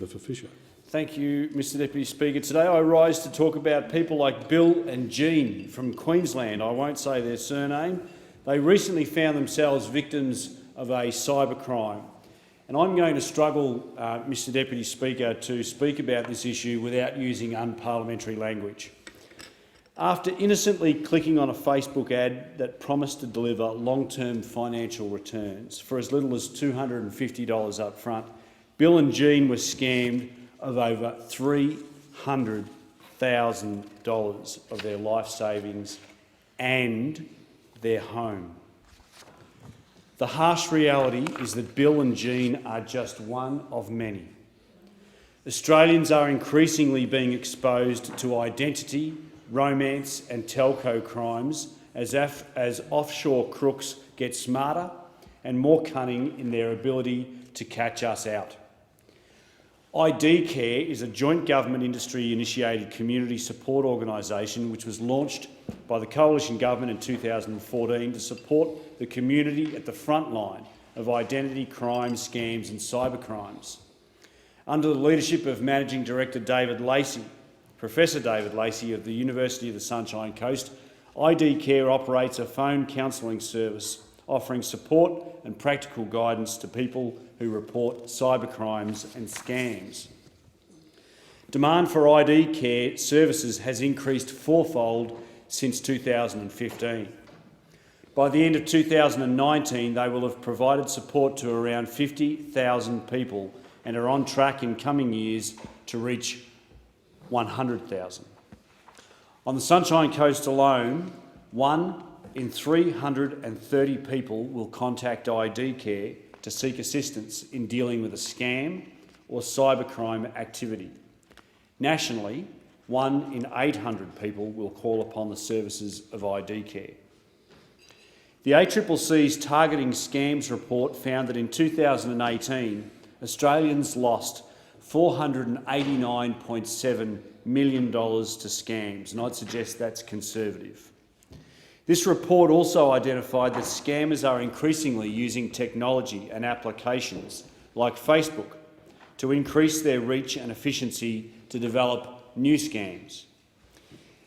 For Fisher. Thank you, Mr Deputy Speaker. Today I rise to talk about people like Bill and Jean from Queensland. I won't say their surname. They recently found themselves victims of a cybercrime. And I'm going to struggle, Mr Deputy Speaker, to speak about this issue without using unparliamentary language. After innocently clicking on a Facebook ad that promised to deliver long-term financial returns for as little as $250 up front, Bill and Jean were scammed of over $300,000 of their life savings and their home. The harsh reality is that Bill and Jean are just one of many. Australians are increasingly being exposed to identity, romance and telco crimes as offshore crooks get smarter and more cunning in their ability to catch us out. IDCare is a joint government industry-initiated community support organisation which was launched by the Coalition Government in 2014 to support the community at the front line of identity crimes, scams and cybercrimes. Under the leadership of Managing Director David Lacey, Professor David Lacey of the University of the Sunshine Coast, IDCare operates a phone counselling service offering support and practical guidance to people who report cybercrimes and scams. Demand for IDCare services has increased fourfold since 2015. By the end of 2019, they will have provided support to around 50,000 people and are on track in coming years to reach 100,000. On the Sunshine Coast alone, 1 in 330 people will contact IDCare to seek assistance in dealing with a scam or cybercrime activity. Nationally, 1 in 800 people will call upon the services of IDCare. The ACCC's Targeting Scams report found that in 2018, Australians lost $489.7 million to scams, and I'd suggest that's conservative. This report also identified that scammers are increasingly using technology and applications like Facebook to increase their reach and efficiency to develop new scams.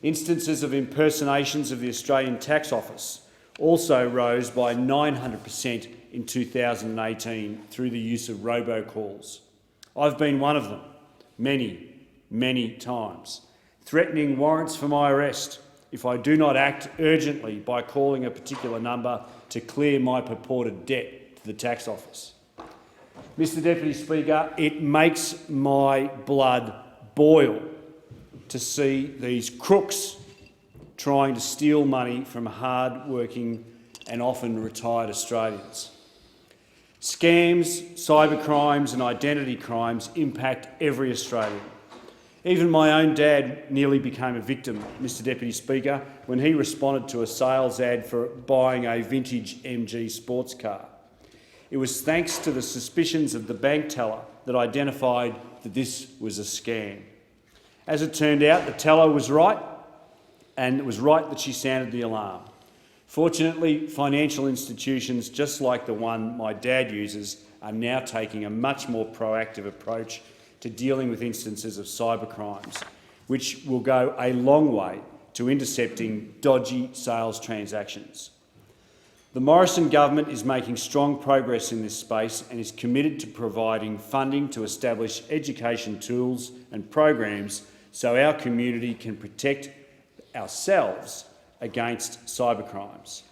Instances of impersonations of the Australian Tax Office also rose by 900% in 2018 through the use of robocalls. I've been one of them many times, threatening warrants for my arrest if I do not act urgently by calling a particular number to clear my purported debt to the Tax Office. Mr Deputy Speaker, it makes my blood boil to see these crooks trying to steal money from hard-working and often retired Australians. Scams, cybercrimes and identity crimes impact every Australian. Even my own dad nearly became a victim, Mr Deputy Speaker, when he responded to a sales ad for buying a vintage MG sports car. It was thanks to the suspicions of the bank teller that identified that this was a scam. As it turned out, the teller was right, and it was right that she sounded the alarm. Fortunately, financial institutions just like the one my dad uses are now taking a much more proactive approach to dealing with instances of cybercrimes, which will go a long way to intercepting dodgy sales transactions. The Morrison government is making strong progress in this space and is committed to providing funding to establish education tools and programs so our community can protect ourselves against cybercrimes.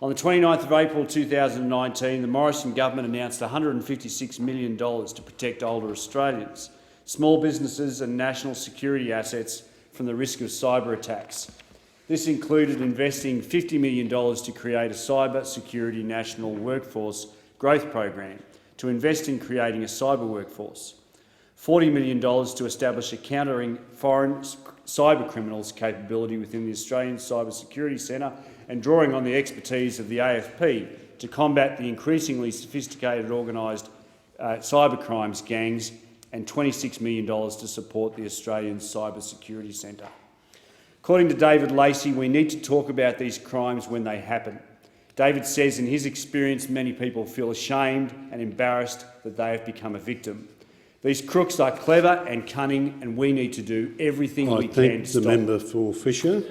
On the 29th of April 2019, the Morrison government announced $156 million to protect older Australians, small businesses and national security assets from the risk of cyber attacks. This included investing $50 million to create a cybersecurity national workforce growth program to invest in creating a cyber workforce, $40 million to establish a countering foreign cyber criminals capability within the Australian Cybersecurity Centre, and drawing on the expertise of the AFP to combat the increasingly sophisticated organised cybercrimes gangs, and $26 million to support the Australian Cybersecurity Centre. According to David Lacey, we need to talk about these crimes when they happen. David says in his experience many people feel ashamed and embarrassed that they have become a victim. These crooks are clever and cunning, and we need to do everything we can to thank the stop them. member for Fisher.